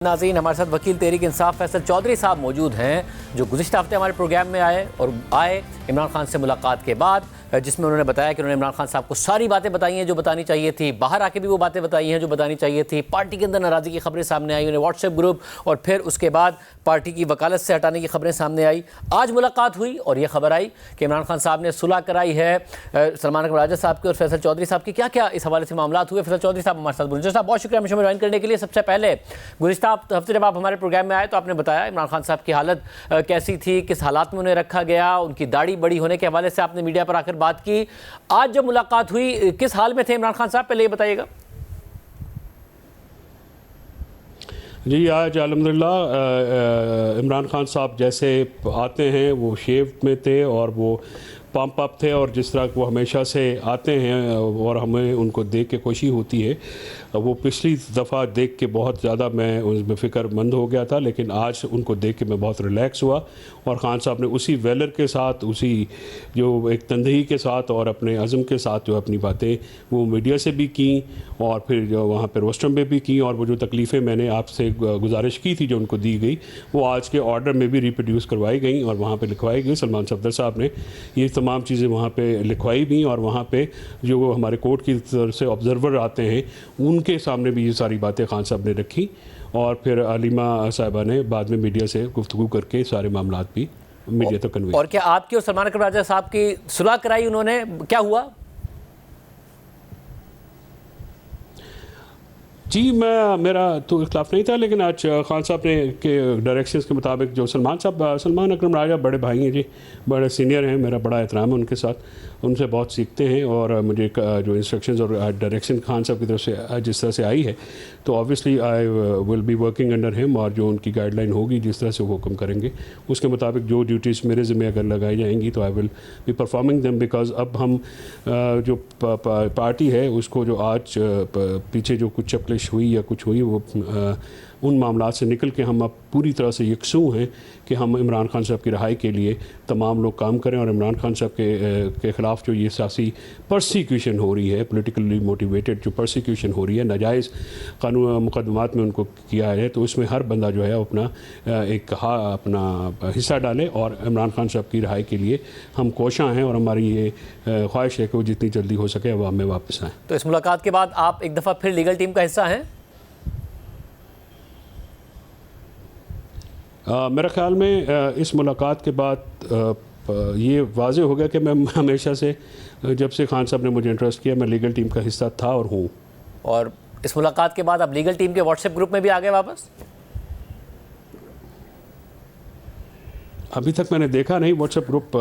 नाज़रीन, हमारे साथ वकील तहरीक इंसाफ फैसल चौधरी साहब मौजूद हैं, जो गुज़िश्ता हफ्ते हमारे प्रोग्राम में आए इमरान खान से मुलाकात के बाद, जिसमें उन्होंने बताया कि उन्होंने इमरान खान साहब को सारी बातें बताई हैं जो बतानी चाहिए थी, बाहर आके भी वो बातें बताई हैं जो बतानी चाहिए थी, पार्टी के अंदर नाराज़गी की खबरें सामने आई, उन्हें व्हाट्सएप ग्रुप और फिर उसके बाद पार्टी की वकालत से हटाने की खबरें सामने आई। आज मुलाकात हुई और ये खबर आई कि इमरान खान साहब ने सुलह कराई है सलमान अकरम राजा साहब की और फैसल चौधरी साहब की। क्या क्या इस हवाले से मामला हुए, फैसल चौधरी साहब हमारे साथ बोलें। साहब बहुत शुक्रिया हमें ज्वाइन करने के लिए। सबसे पहले गुज़िश्ता हफ्ते जब आप हमारे प्रोग्राम में आए तो आपने बताया इमरान खान साहब की हालत कैसी थी, किस हालात में उन्हें रखा गया, उनकी दाढ़ी बड़ी होने के हवाले से आपने मीडिया पर आकर बात की। आज जब मुलाकात हुई किस हाल में थे इमरान खान साहब, पहले ये बताइएगा। जी, आज अल्हम्दुलिल्लाह इमरान खान साहब जैसे आते हैं वो शेव में थे और वो पंप अप थे, और जिस तरह वो हमेशा से आते हैं और हमें उनको देख के खुशी होती है। वो पिछली दफ़ा देख के बहुत ज़्यादा मैं उसमें फ़िक्रमंद हो गया था, लेकिन आज उनको देख के मैं बहुत रिलैक्स हुआ। और ख़ान साहब ने उसी वेलर के साथ, उसी जो एक तंदही के साथ और अपने अज़म के साथ जो अपनी बातें वो मीडिया से भी की और फिर जो वहाँ पर रोस्टम में भी की, और वो जो तकलीफ़ें मैंने आपसे गुजारिश की थी जो उनको दी गई वो आज के ऑर्डर में भी रिप्रोड्यूस करवाई गई और वहाँ पर लिखवाई गई। सलमान सफदर साहब ने ये तमाम चीज़ें वहाँ पे लिखवाई भी, और वहाँ पे जो हमारे कोर्ट की तरफ से ऑब्जर्वर आते हैं उनके सामने भी ये सारी बातें खान साहब ने रखी, और फिर आलिमा साहिबा ने बाद में मीडिया से गुफ्तगू करके सारे मामलात भी मीडिया तक कन्वे। और क्या आपकी और सलमान अकरम राजा साहब की सुलह कराई उन्होंने, क्या हुआ? जी, मेरा तो इख्लाफ नहीं था, लेकिन आज खान साहब ने के डायरेक्शंस के मुताबिक जो सलमान अकरम राजा बड़े भाई हैं जी, बड़े सीनियर हैं, मेरा बड़ा एहतराम है उनके साथ, उनसे बहुत सीखते हैं। और मुझे जो इंस्ट्रक्शंस और डायरेक्शन खान साहब की तरफ से जिस तरह से आई है तो obviously I will be working under him, और जो उनकी गाइडलाइन होगी जिस तरह से वो हुक्म करेंगे उसके मुताबिक जो ड्यूटीज़ मेरे ज़िम्मे अगर लगाई जाएंगी तो I will be performing them. Because अब हम जो पार्टी है उसको जो आज पीछे जो कुछ चपलिश हुई या कुछ हुई वो उन मामलों से निकल के हम अब पूरी तरह से यकसू हैं कि हम इमरान खान साहब की रहाई के लिए तमाम लोग काम करें। और इमरान खान साहब के ख़िलाफ़ जो ये सियासी परसिक्यूशन हो रही है, पॉलिटिकली मोटिवेटेड जो परसिक्यूशन हो रही है, नाजायज़ कानून मुकदमात में उनको किया है, तो उसमें हर बंदा जो है अपना अपना हिस्सा डाले। और इमरान खान साहब की रहाई के लिए हम कोशां हैं और हमारी ये ख्वाहिश है कि वो जितनी जल्दी हो सके अवाम में वापस आएँ। तो इस मुलाकात के बाद आप एक दफ़ा फिर लीगल टीम का हिस्सा हैं? मेरे ख़्याल में इस मुलाकात के बाद ये वाज़ेह हो गया कि मैं हमेशा से, जब से खान साहब ने मुझे इंटरेस्ट किया, मैं लीगल टीम का हिस्सा था और हूँ। और इस मुलाकात के बाद आप लीगल टीम के व्हाट्सएप ग्रुप में भी आ गए वापस? अभी तक मैंने देखा नहीं व्हाट्सएप ग्रुप,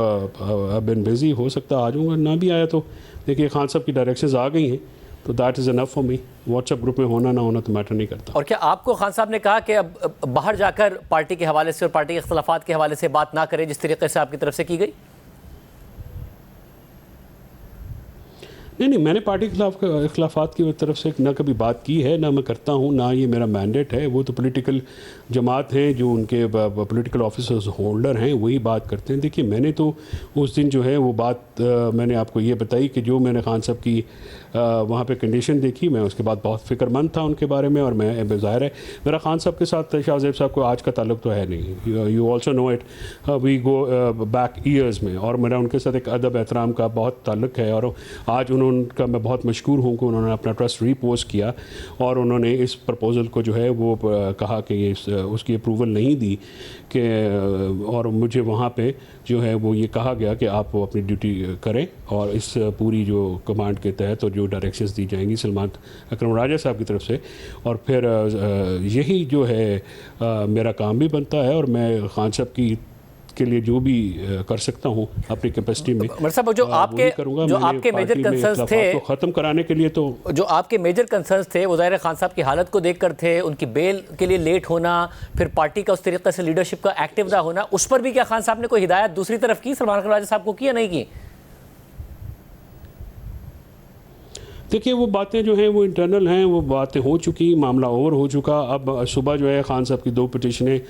बिन बिज़ी, हो सकता आ जाऊँगा, ना भी आया तो देखिए खान साहब की डायरेक्शंस आ गई हैं तो that is enough for me. WhatsApp group में होना ना होना तो मैटर नहीं करता। और क्या आपको खान साहब ने कहा कि अब बाहर जाकर पार्टी के हवाले से और पार्टी के इख्तलाफात के हवाले से बात ना करें जिस तरीके से आपकी तरफ से की गई? नहीं, मैंने पार्टी के इख्तलाफात की तरफ से ना कभी बात की है, ना मैं करता हूँ, ना ये मेरा मैंडेट है। वो तो पॉलिटिकल जमात हैं जो उनके पॉलिटिकल ऑफिसर्स होल्डर हैं, वही बात करते हैं। देखिए, मैंने तो उस दिन जो है वो बात मैंने आपको ये बताई कि जो मैंने खान साहब की वहाँ पे कंडीशन देखी, मैं उसके बाद बहुत फ़िक्रमंद था उनके बारे में। और मैं ज़ाहिर है मेरा खान साहब के साथ, शाहज़ेब साहब को आज का ताल्लुक़ तो है नहीं, you also know it, we go back years में, और मेरा उनके साथ एक अदब एहतराम का बहुत ताल्लुक़ है। और आज उनका मैं बहुत मशकूर हूँ कि उन्होंने अपना ट्रस्ट रीपोज किया और उन्होंने इस प्रपोज़ल को जो है वो कहा कि ये उसकी अप्रूवल नहीं दी कि, और मुझे वहाँ पे जो है वो ये कहा गया कि आप वो अपनी ड्यूटी करें, और इस पूरी जो कमांड के तहत और जो डायरेक्शंस दी जाएंगी सलमान अकरम राजा साहब की तरफ से, और फिर यही जो है मेरा काम भी बनता है। और मैं खान साहब की के लिए जो भी कर सकता हूँ अपनी कैपेसिटी में, मतलब जो आपके मेजर कंसर्न्स थे तो ख़त्म कराने के लिए, तो जो आपके मेजर कंसर्न्स थे वो ज़ाहिर खान साहब की हालत को देखकर थे, उनकी बेल के लिए लेट होना, फिर पार्टी का उस तरीके से लीडरशिप का एक्टिव ना होना, उस पर भी क्या खान साहब ने कोई हिदायत दूसरी तरफ की, सलमान अकरम राजा साहब को की या नहीं की? देखिए, वो बातें जो हैं वो इंटरनल हैं, वो बातें हो चुकी, मामला ओवर हो चुका। अब सुबह जो है खान साहब की 2 पिटिशनें,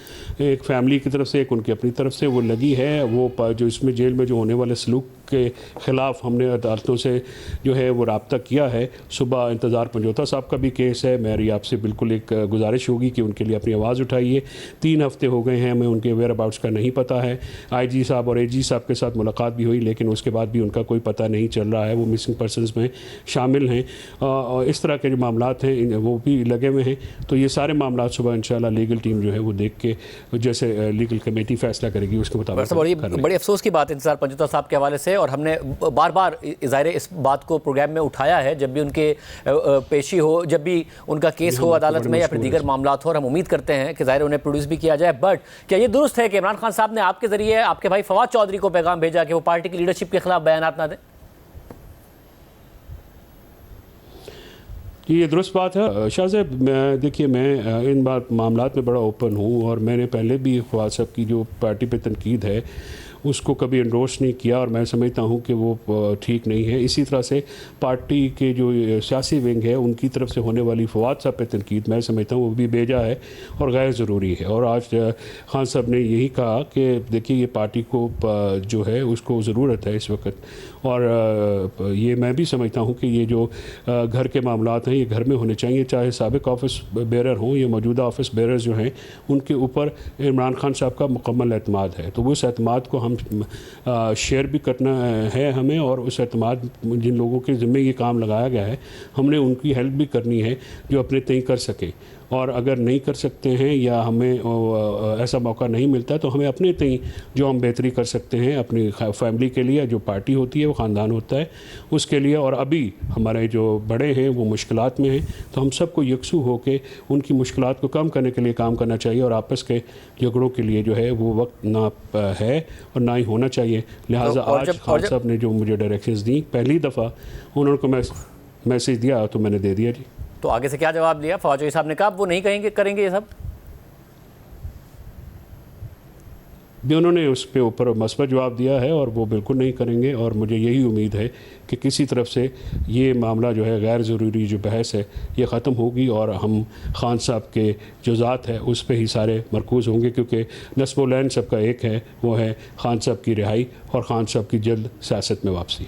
एक फैमिली की तरफ से, एक उनकी अपनी तरफ से वो लगी है। वो जो इसमें जेल में जो होने वाले सलूक के ख़िलाफ़ हमने अदालतों से जो है वो रब्ता किया है। सुबह इंतज़ार पंजोता साहब का भी केस है। मेरी आपसे बिल्कुल एक गुजारिश होगी कि उनके लिए अपनी आवाज़ उठाइए। 3 हफ़्ते हो गए हैं, हमें उनके वेयर अबाउट्स का नहीं पता है। IG साहब और AG साहब के साथ मुलाकात भी हुई, लेकिन उसके बाद भी उनका कोई पता नहीं चल रहा है, वो मिसिंग पर्सनस में शामिल हैं। और इस तरह के जो मामलात हैं वो भी लगे हुए हैं। तो ये सारे मामलात सुबह इंशाल्लाह लीगल टीम जो है वो देख के जैसे लीगल कमेटी फैसला करेगी उसके मुताबिक। बड़ी अफसोस की बात इंतज़ार पंजोता साहब के हवाले से, और हमने बार बार ज़ाहिर इस बात को प्रोग्राम में उठाया है जब भी उनके पेशी हो, जब भी उनका केस हो अदालत में या फिर दीगर मामलात हो, और हम उम्मीद करते हैं कि ज़ाहिर उन्हें प्रोड्यूस भी किया जाए। बट क्या ये दुरुस्त है कि इमरान खान साहब ने आपके ज़रिए आपके भाई फवाद चौधरी को पैगाम भेजा कि वो पार्टी की लीडरशिप के खिलाफ बयानात ना दें? ये दुरुस्त बात है शाह साहब। देखिए, मैं इन मामलात में बड़ा ओपन हूँ, और मैंने पहले भी फवाद साहब की जो पार्टी पे तनकीद है उसको कभी एंडोर्स नहीं किया, और मैं समझता हूँ कि वो ठीक नहीं है। इसी तरह से पार्टी के जो सियासी विंग है उनकी तरफ से होने वाली फवाद साहब पे तनकीद मैं समझता हूँ वो भी बेजा है और गैर ज़रूरी है। और आज खान साहब ने यही कहा कि देखिए ये पार्टी को जो है उसको ज़रूरत है इस वक्त, और ये मैं भी समझता हूँ कि ये जो घर के मामलात हैं ये घर में होने चाहिए, चाहे साबिक ऑफिस बेरर हों या मौजूदा ऑफिस बेरर जो हैं उनके ऊपर इमरान खान साहब का मुकम्मल एतमाद है। तो वो उस एतमाद को हम शेयर भी करना है हमें, और उस एतमाद जिन लोगों के ज़िम्मे ये काम लगाया गया है हमने उनकी हेल्प भी करनी है जो अपने तय कर सके। और अगर नहीं कर सकते हैं या हमें ऐसा मौका नहीं मिलता तो हमें अपने तय जो हम बेहतरी कर सकते हैं अपनी फैमिली के लिए, जो पार्टी होती है वो ख़ानदान होता है उसके लिए। और अभी हमारे जो बड़े हैं वो मुश्किलात में हैं, तो हम सबको यकसू होकर उनकी मुश्किलात को कम करने के लिए काम करना चाहिए, और आपस के झगड़ों के लिए जो है वो वक्त ना है और ना ही होना चाहिए। लिहाजा आज खान साहब ने जो मुझे डायरेक्शंस दी, पहली दफ़ा उन्होंने को मैसेज दिया तो मैंने दे दिया जी। तो आगे से क्या जवाब दिया? फवाद चौधरी साहब ने कहा वो नहीं करेंगे ये सब? भी उन्होंने उस पे ऊपर मस्बत जवाब दिया है और वो बिल्कुल नहीं करेंगे, और मुझे यही उम्मीद है कि किसी तरफ से ये मामला जो है गैर ज़रूरी जो बहस है ये ख़त्म होगी और हम खान साहब के जो ज़ात है उस पे ही सारे मरकूज़ होंगे, क्योंकि नस्ब व लैन सबका एक है, वो है खान साहब की रिहाई और खान साहब की जल्द सियासत में वापसी।